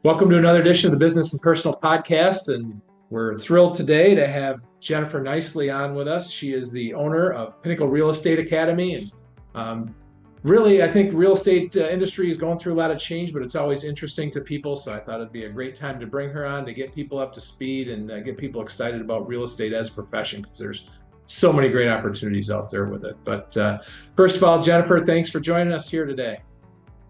Welcome to another edition of the Business and Personal Podcast. And we're thrilled today to have Jennifer Nicely on with us. She is the owner of Pinnacle Real Estate Academy. And really, I think the real estate industry is going through a lot of change, but it's always interesting to people. So I thought it'd be a great time to bring her on to get people up to speed and get people excited about real estate as a profession, because there's so many great opportunities out there with it. But first of all, Jennifer, thanks for joining us here today.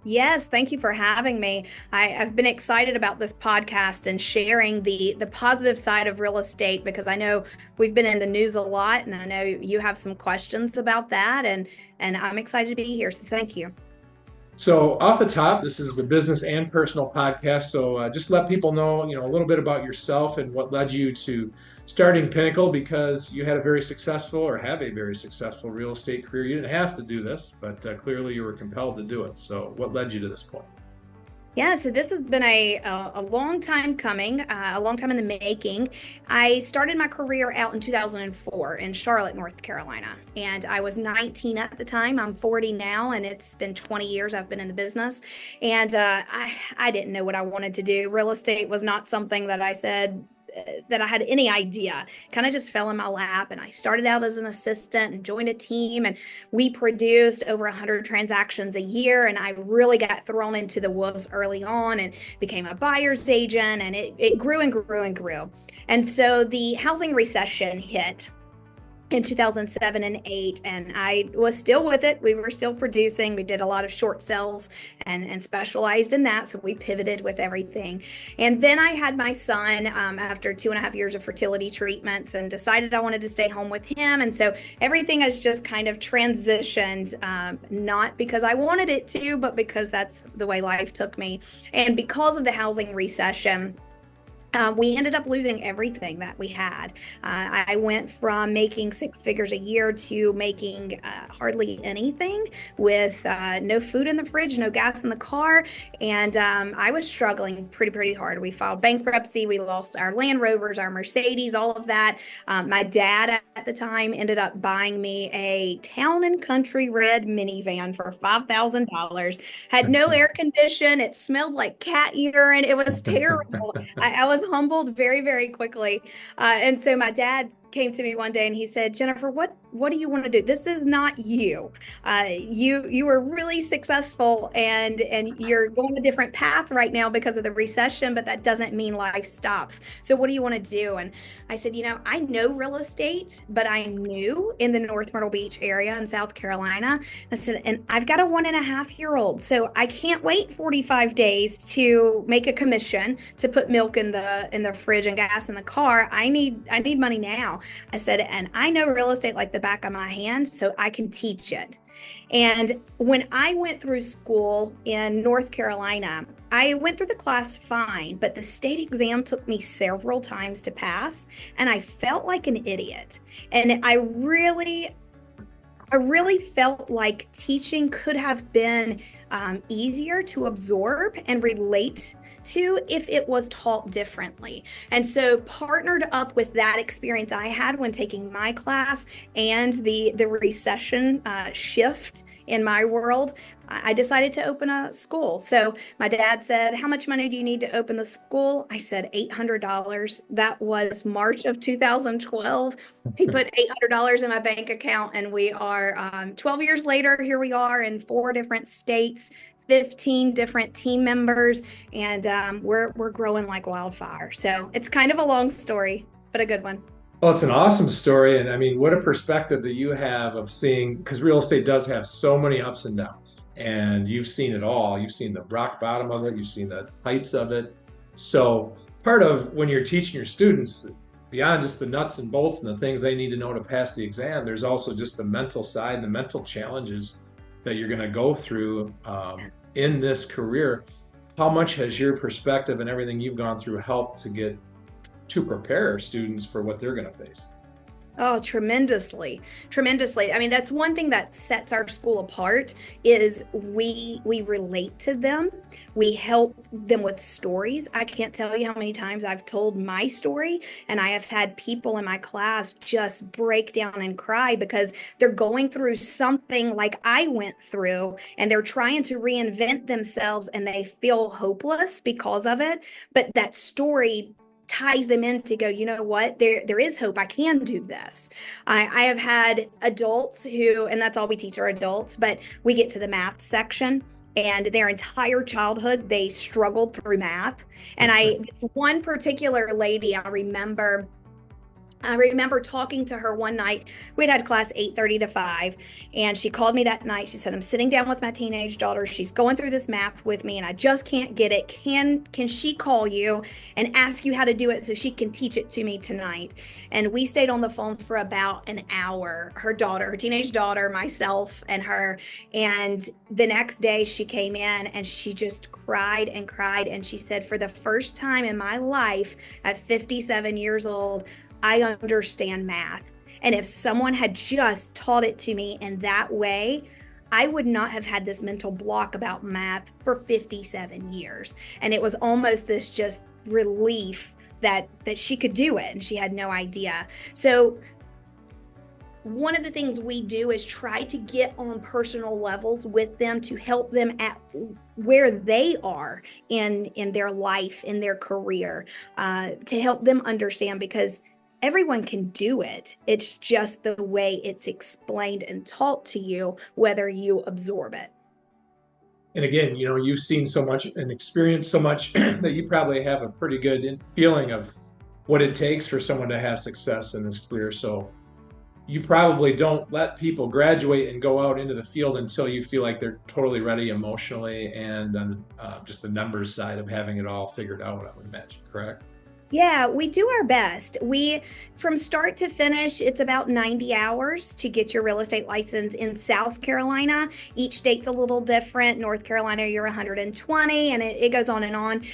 Yes, thank you for having me. I've been excited about this podcast and sharing the positive side of real estate, because I know we've been in the news a lot, and I know you have some questions about that, and I'm excited to be here. So thank you. So off the top, this is the business and personal podcast. So just let people know, a little bit about yourself and what led you to starting Pinnacle, because you had a very successful or have a very successful real estate career. You didn't have to do this, but clearly you were compelled to do it. So what led you to this point? Yeah, so this has been a long time coming, a long time in the making. I started my career out in 2004 in Charlotte, North Carolina, and I was 19 at the time. I'm 40 now, and it's been 20 years I've been in the business. And I didn't know what I wanted to do. Real estate was not something that I said that I had any idea. Kind of just fell in my lap, and I started out as an assistant and joined a team, and we produced over 100 transactions a year, and I really got thrown into the wolves early on and became a buyer's agent, and it grew and grew and grew. And so the housing recession hit in 2007 and 8, and I was still with it. We were still producing. We did a lot of short sales and specialized in that, so we pivoted with everything. And then I had my son after 2.5 years of fertility treatments, and decided I wanted to stay home with him. And so everything has just kind of transitioned, not because I wanted it to, but because that's the way life took me. And because of the housing recession, we ended up losing everything that we had. I went from making 6 figures a year to making hardly anything, with no food in the fridge, no gas in the car. And I was struggling pretty hard. We filed bankruptcy. We lost our Land Rovers, our Mercedes, all of that. My dad at the time ended up buying me a Town and Country red minivan for $5,000. Had no air condition. It smelled like cat urine. It was terrible. I was humbled very quickly. And so my dad came to me one day and he said, "Jennifer, what do you want to do? This is not you. You were really successful, and you're going a different path right now because of the recession, but that doesn't mean life stops. So what do you want to do?" And I said, I know real estate, but I'm new in the North Myrtle Beach area in South Carolina. I said, and I've got a 1.5-year-old, so I can't wait 45 days to make a commission to put milk in the fridge and gas in the car. I need money now. I said, and I know real estate like the back of my hand, so I can teach it. And when I went through school in North Carolina, I went through the class fine, but the state exam took me several times to pass, and I felt like an idiot. And I really felt like teaching could have been easier to absorb and relate to if it was taught differently. And so partnered up with that experience I had when taking my class and the recession shift in my world, I decided to open a school. So my dad said, "How much money do you need to open the school?" I said, $800. That was March of 2012. He put $800 in my bank account, and we are 12 years later, here we are in 4 different states, 15 different team members, and we're growing like wildfire. So it's kind of a long story, but a good one. Well, it's an awesome story. And I mean, what a perspective that you have of seeing, because real estate does have so many ups and downs, and you've seen it all. You've seen the rock bottom of it. You've seen the heights of it. So part of when you're teaching your students, beyond just the nuts and bolts and the things they need to know to pass the exam, there's also just the mental side and the mental challenges that you're going to go through in this career. How much has your perspective and everything you've gone through helped to prepare students for what they're going to face? Oh, tremendously, tremendously. I mean, that's one thing that sets our school apart is we relate to them. We help them with stories. I can't tell you how many times I've told my story, and I have had people in my class just break down and cry because they're going through something like I went through, and they're trying to reinvent themselves, and they feel hopeless because of it. But that story ties them in to go, you know what, there is hope. I can do this. I have had adults who, and that's all we teach are adults, but we get to the math section and their entire childhood they struggled through math. And this one particular lady, I remember talking to her one night. We'd had class 8:30 to 5, and she called me that night. She said, "I'm sitting down with my teenage daughter. She's going through this math with me, and I just can't get it. Can she call you and ask you how to do it so she can teach it to me tonight?" And we stayed on the phone for about an hour. Her teenage daughter, myself, and her. And the next day, she came in and she just cried and cried. And she said, "For the first time in my life, at 57 years old, I understand math. And if someone had just taught it to me in that way, I would not have had this mental block about math for 57 years." And it was almost this just relief that she could do it and she had no idea. So one of the things we do is try to get on personal levels with them to help them at where they are in their life, in their career, to help them understand, because everyone can do it. It's just the way it's explained and taught to you, whether you absorb it. And again, you've seen so much and experienced so much that you probably have a pretty good feeling of what it takes for someone to have success in this career. So you probably don't let people graduate and go out into the field until you feel like they're totally ready emotionally and on just the numbers side of having it all figured out, I would imagine, correct? Yeah, we do our best. From start to finish, it's about 90 hours to get your real estate license in South Carolina. Each state's a little different. North Carolina, you're 120, and it goes on and on.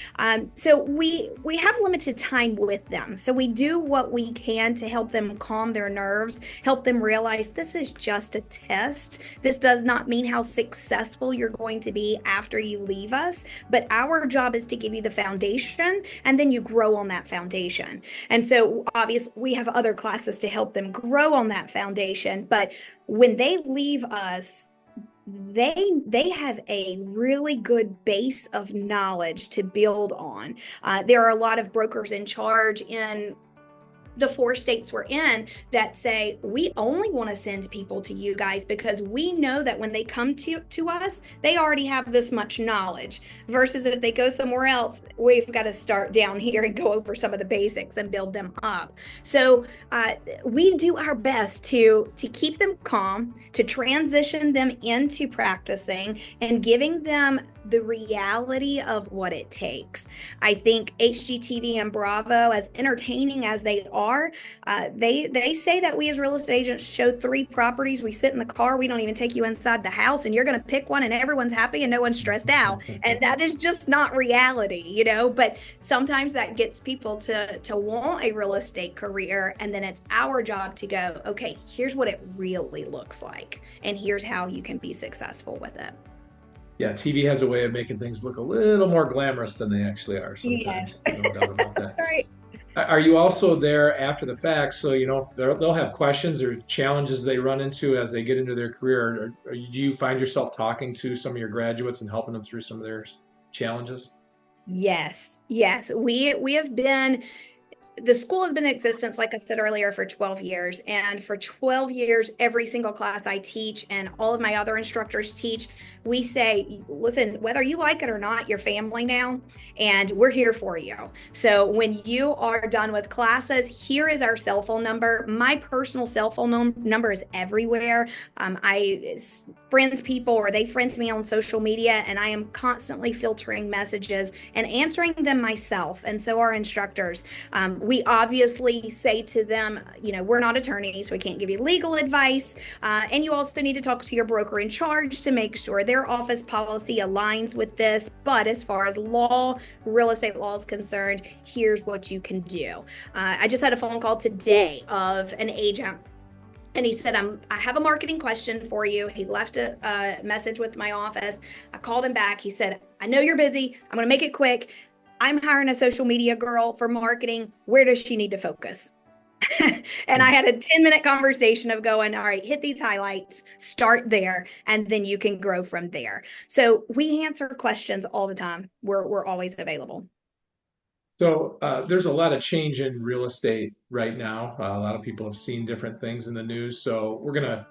So we have limited time with them. So we do what we can to help them calm their nerves, help them realize this is just a test. This does not mean how successful you're going to be after you leave us, but our job is to give you the foundation, and then you grow on that foundation. And so obviously we have other classes to help them grow on that foundation, but when they leave us, they have a really good base of knowledge to build on. There are a lot of brokers in charge in the 4 states we're in that say, we only want to send people to you guys because we know that when they come to us, they already have this much knowledge, versus if they go somewhere else, we've got to start down here and go over some of the basics and build them up. So we do our best to keep them calm, to transition them into practicing and giving them the reality of what it takes. I think HGTV and Bravo, as entertaining as they are, they say that we as real estate agents show 3 properties. We sit in the car, we don't even take you inside the house, and you're going to pick one, and everyone's happy and no one's stressed out. And that is just not reality, But sometimes that gets people to want a real estate career, and then it's our job to go, okay, here's what it really looks like, and here's how you can be successful with it. Yeah, TV has a way of making things look a little more glamorous than they actually are sometimes. Yeah. No doubt about that. That's right. Are you also there after the fact? So, they'll have questions or challenges they run into as they get into their career. Do you find yourself talking to some of your graduates and helping them through some of their challenges? Yes, yes. We have been, the school has been in existence, like I said earlier, for 12 years. And for 12 years, every single class I teach and all of my other instructors teach, we say, listen, whether you like it or not, you're family now, and we're here for you. So when you are done with classes, here is our cell phone number. My personal cell phone number is everywhere. friends people or they friends me on social media, and I am constantly filtering messages and answering them myself. And so our instructors, we obviously say to them, we're not attorneys, so we can't give you legal advice. And you also need to talk to your broker in charge to make sure their office policy aligns with this. But as far as real estate law is concerned, here's what you can do. I just had a phone call today of an agent, and he said, I have a marketing question for you. He left a message with my office. I called him back. He said, I know you're busy. I'm going to make it quick. I'm hiring a social media girl for marketing. Where does she need to focus? And I had a 10-minute conversation of going, all right, hit these highlights, start there, and then you can grow from there. So we answer questions all the time. We're always available. So there's a lot of change in real estate right now. A lot of people have seen different things in the news. So we're going to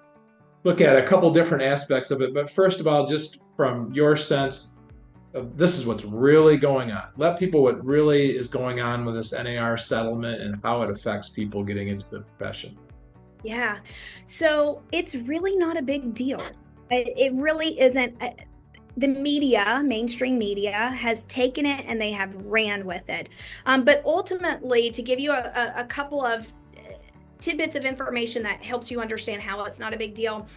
look at a couple different aspects of it. But first of all, just from your sense of this is what's really going on. Let people what really is going on with this NAR settlement and how it affects people getting into the profession. Yeah. So it's really not a big deal. It really isn't. The media, mainstream media, has taken it and they have ran with it. But ultimately, to give you a couple of tidbits of information that helps you understand how it's not a big deal,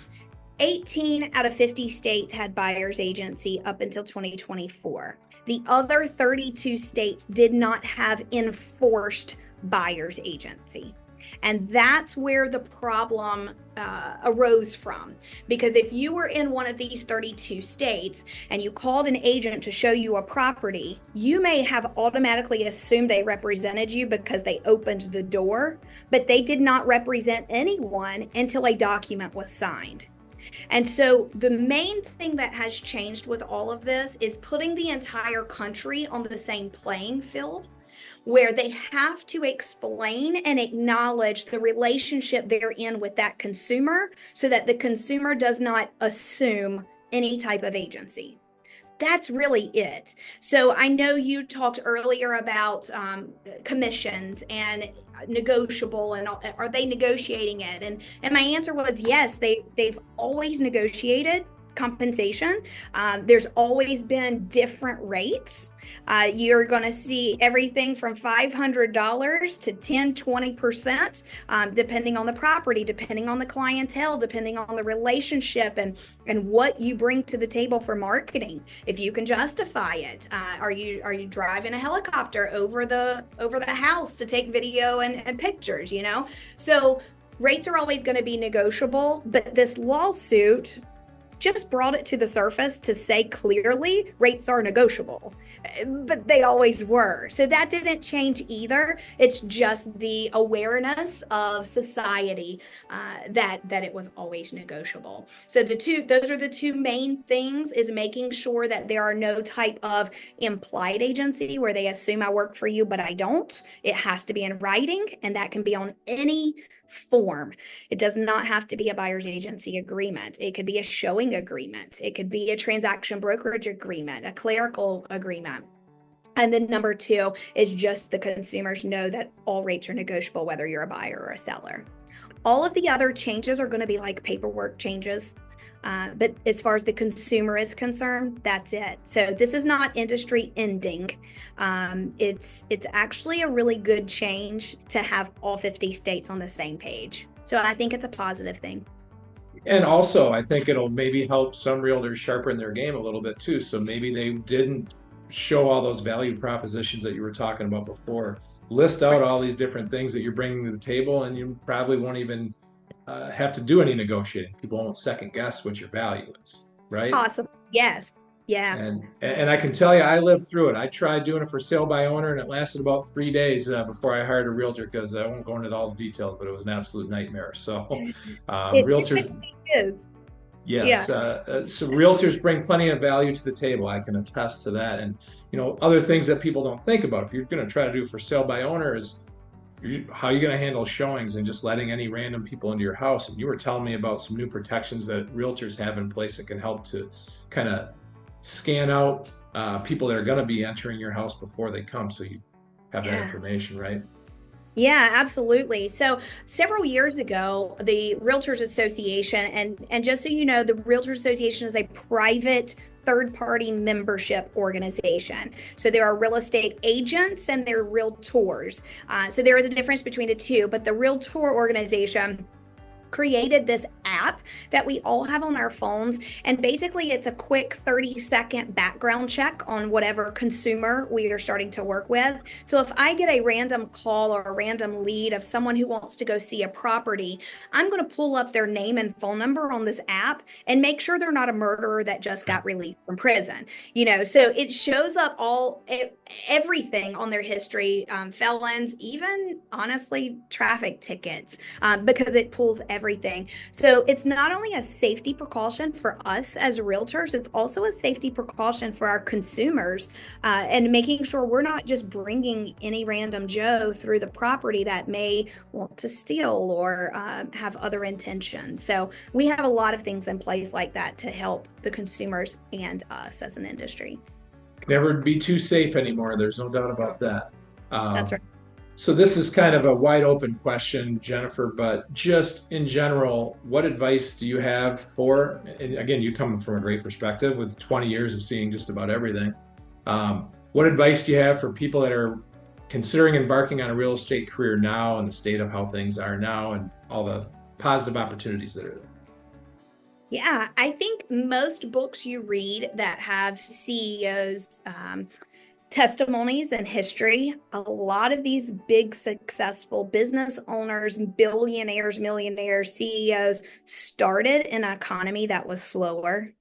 18 out of 50 states had buyer's agency up until 2024. The other 32 states did not have enforced buyer's agency. And that's where the problem arose from. Because if you were in one of these 32 states and you called an agent to show you a property, you may have automatically assumed they represented you because they opened the door, but they did not represent anyone until a document was signed. And so the main thing that has changed with all of this is putting the entire country on the same playing field, where they have to explain and acknowledge the relationship they're in with that consumer so that the consumer does not assume any type of agency. That's really it. So I know you talked earlier about commissions and negotiable, and are they negotiating it? And my answer was yes, they've always negotiated compensation. There's always been different rates. You're going to see everything from $500 to 10, 20%, depending on the property, depending on the clientele, depending on the relationship and what you bring to the table for marketing. If you can justify it, are you driving a helicopter over the house to take video and pictures, So rates are always going to be negotiable, but this lawsuit just brought it to the surface to say clearly rates are negotiable, but they always were. So that didn't change either. It's just the awareness of society that it was always negotiable. So those are the two main things, is making sure that there are no type of implied agency where they assume I work for you, but I don't. It has to be in writing, and that can be on any form. It does not have to be a buyer's agency agreement. It could be a showing agreement. It could be a transaction brokerage agreement, a clerical agreement. And then number two is just the consumers know that all rates are negotiable, whether you're a buyer or a seller. All of the other changes are going to be like paperwork changes. But as far as the consumer is concerned, that's it. So this is not industry ending. It's actually a really good change to have all 50 states on the same page. So I think it's a positive thing. And also, I think it'll maybe help some realtors sharpen their game a little bit too. So maybe they didn't show all those value propositions that you were talking about before. List out all these different things that you're bringing to the table, and you probably won't even have to do any negotiating. People won't second guess what your value is, right? Awesome. Yes. Yeah. And I can tell you, I lived through it. I tried doing it for sale by owner, and it lasted about 3 days before I hired a realtor, because I won't go into all the details, but it was an absolute nightmare. So realtors is. yes, Yeah. So realtors bring plenty of value to the table. I can attest to that. And other things that people don't think about, if you're going to try to do for sale by owner, is how are you going to handle showings and just letting any random people into your house? And you were telling me about some new protections that realtors have in place that can help to kind of scan out people that are going to be entering your house before they come, so you have that information, right? Yeah, absolutely. So several years ago, the Realtors Association, and just so you know, the Realtors Association is a private third-party membership organization. So there are real estate agents and there are realtors. So there is a difference between the two, but the Realtor organization created this app that we all have on our phones. And basically, it's a quick 30-second background check on whatever consumer we are starting to work with. So if I get a random call or a random lead of someone who wants to go see a property, I'm going to pull up their name and phone number on this app and make sure they're not a murderer that just got released from prison. So it shows up everything on their history, felons, even honestly, traffic tickets, because it pulls everything. So it's not only a safety precaution for us as realtors, it's also a safety precaution for our consumers, and making sure we're not just bringing any random Joe through the property that may want to steal or have other intentions. So we have a lot of things in place like that to help the consumers and us as an industry. Never be too safe anymore. There's no doubt about that. That's right. So this is kind of a wide open question, Jennifer, but just in general, what advice do you have for, and again, you come from a great perspective with 20 years of seeing just about everything. What advice do you have for people that are considering embarking on a real estate career now and the state of how things are now and all the positive opportunities that are there? Yeah, I think most books you read that have CEOs, testimonies and history, a lot of these big successful business owners, billionaires, millionaires, CEOs started in an economy that was slower.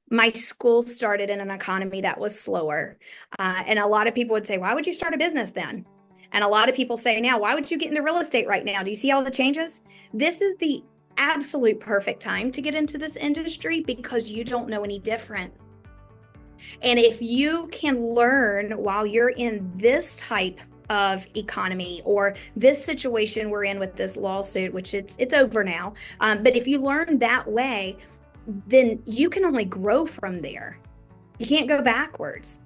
My school started in an economy that was slower. And a lot of people would say, why would you start a business then? And a lot of people say now, why would you get into real estate right now? Do you see all the changes? This is the absolute perfect time to get into this industry because you don't know any different. And if you can learn while you're in this type of economy or this situation we're in with this lawsuit, which it's over now, but if you learn that way, then you can only grow from there. You can't go backwards.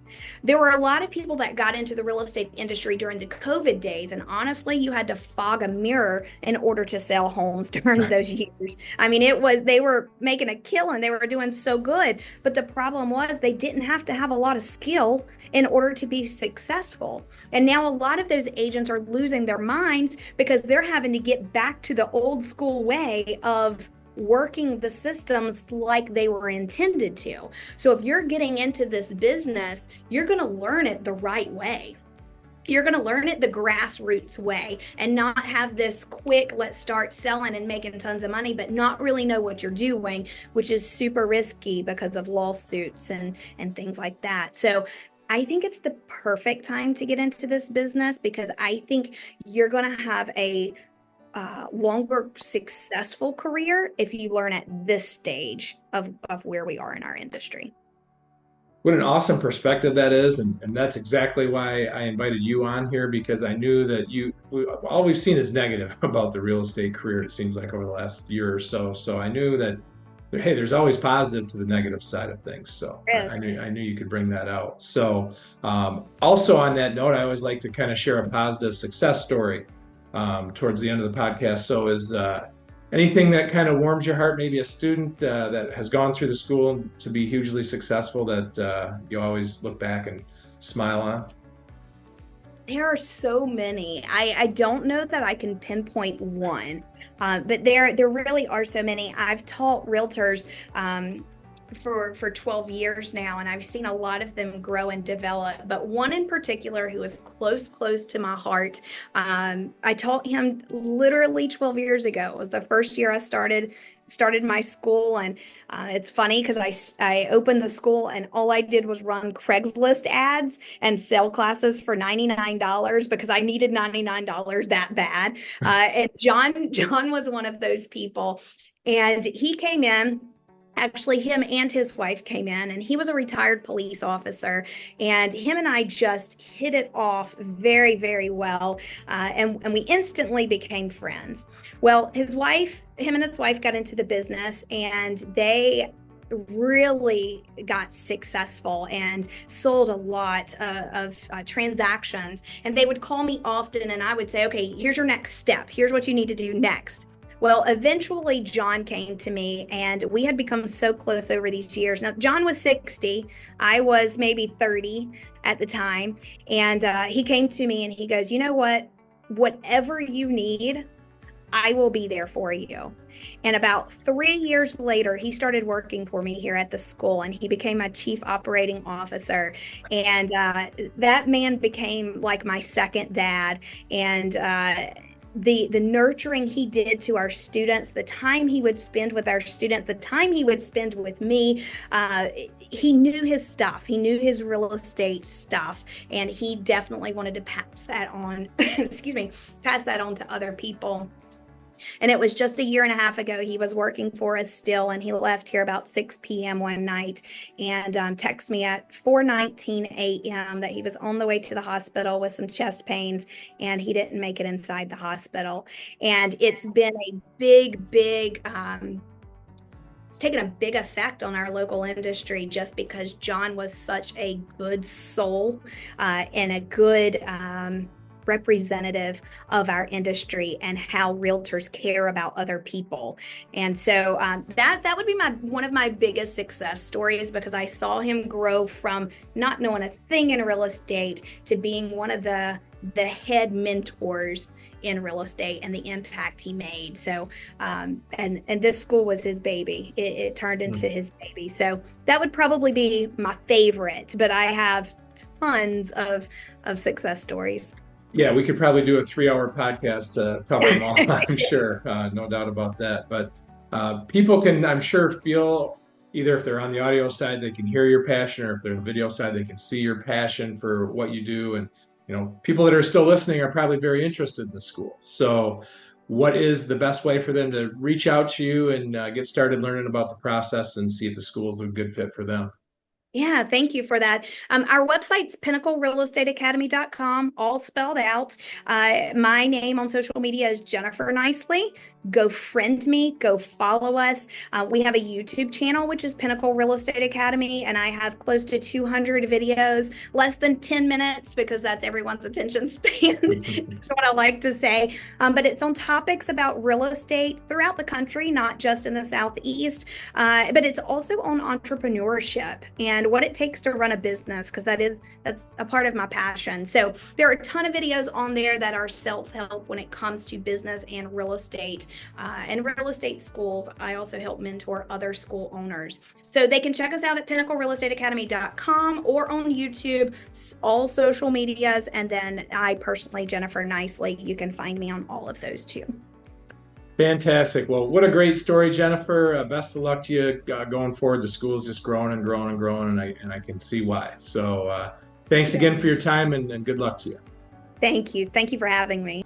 There were a lot of people that got into the real estate industry during the COVID days, and honestly, you had to fog a mirror in order to sell homes during Right. those years. I mean, they were making a killing, they were doing so good, but the problem was they didn't have to have a lot of skill in order to be successful. And now a lot of those agents are losing their minds because they're having to get back to the old school way of working the systems like they were intended to. So if you're getting into this business, you're going to learn it the right way. You're going to learn it the grassroots way and not have this quick, let's start selling and making tons of money, but not really know what you're doing, which is super risky because of lawsuits and things like that. So I think it's the perfect time to get into this business because I think you're going to have a longer successful career if you learn at this stage of where we are in our industry. What an awesome perspective that is. And that's exactly why I invited you on here because I knew that all we've seen is negative about the real estate career, it seems like over the last year or so. So I knew that, hey, there's always positive to the negative side of things. So Yeah. I knew you could bring that out. So also on that note, I always like to kind of share a positive success story towards the end of the podcast. So is anything that kind of warms your heart, maybe a student that has gone through the school to be hugely successful that you always look back and smile on? There are so many. I don't know that I can pinpoint one, but there really are so many. I've taught realtors for 12 years now, and I've seen a lot of them grow and develop. But one in particular who is close to my heart, I taught him literally 12 years ago. It was the first year I started my school, and it's funny because I opened the school and all I did was run Craigslist ads and sell classes for $99 because I needed $99 that bad. And John was one of those people, and he came in. Actually, him and his wife came in, and he was a retired police officer. And him and I just hit it off very, very well. And we instantly became friends. Well, him and his wife got into the business, and they really got successful and sold a lot of transactions. And they would call me often, and I would say, okay, here's your next step. Here's what you need to do next. Well, eventually, John came to me, and we had become so close over these years. Now, John was 60, I was maybe 30 at the time. And he came to me and he goes, you know what? Whatever you need, I will be there for you. And about 3 years later, he started working for me here at the school, and he became my chief operating officer. And that man became like my second dad. And the nurturing he did to our students, the time he would spend with our students, the time he would spend with me, he knew his stuff. He knew his real estate stuff, and he definitely wanted to pass that on, excuse me, pass that on to other people. And it was just a year and a half ago, he was working for us still, and he left here about 6 p.m. one night and texted me at 4:19 a.m. that he was on the way to the hospital with some chest pains, and he didn't make it inside the hospital. And it's been a big, it's taken a big effect on our local industry just because John was such a good soul and a good representative of our industry and how realtors care about other people. And so that would be one of my biggest success stories, because I saw him grow from not knowing a thing in real estate to being one of the head mentors in real estate, and the impact he made. So and this school was his baby. It turned into his baby. So that would probably be my favorite, but I have tons of success stories. Yeah, we could probably do a 3-hour podcast to cover them all, I'm sure. No doubt about that. But people can, I'm sure, feel either if they're on the audio side, they can hear your passion, or if they're on the video side, they can see your passion for what you do. And, people that are still listening are probably very interested in the school. So what is the best way for them to reach out to you and get started learning about the process and see if the school is a good fit for them? Yeah, thank you for that. Our website's pinnaclerealestateacademy.com, all spelled out. My name on social media is Jennifer Nicely. Go friend me, go follow us. We have a YouTube channel, which is Pinnacle Real Estate Academy, and I have close to 200 videos, less than 10 minutes, because that's everyone's attention span. That's what I like to say. But it's on topics about real estate throughout the country, not just in the Southeast, but it's also on entrepreneurship and what it takes to run a business, because that's a part of my passion. So there are a ton of videos on there that are self-help when it comes to business and real estate. And real estate schools, I also help mentor other school owners. So they can check us out at pinnaclerealestateacademy.com or on YouTube, all social medias. And then I personally, Jennifer Nicely, you can find me on all of those too. Fantastic. Well, what a great story, Jennifer. Best of luck to you going forward. The school is just growing and growing and growing, and I can see why. So thanks again for your time, and good luck to you. Thank you. Thank you for having me.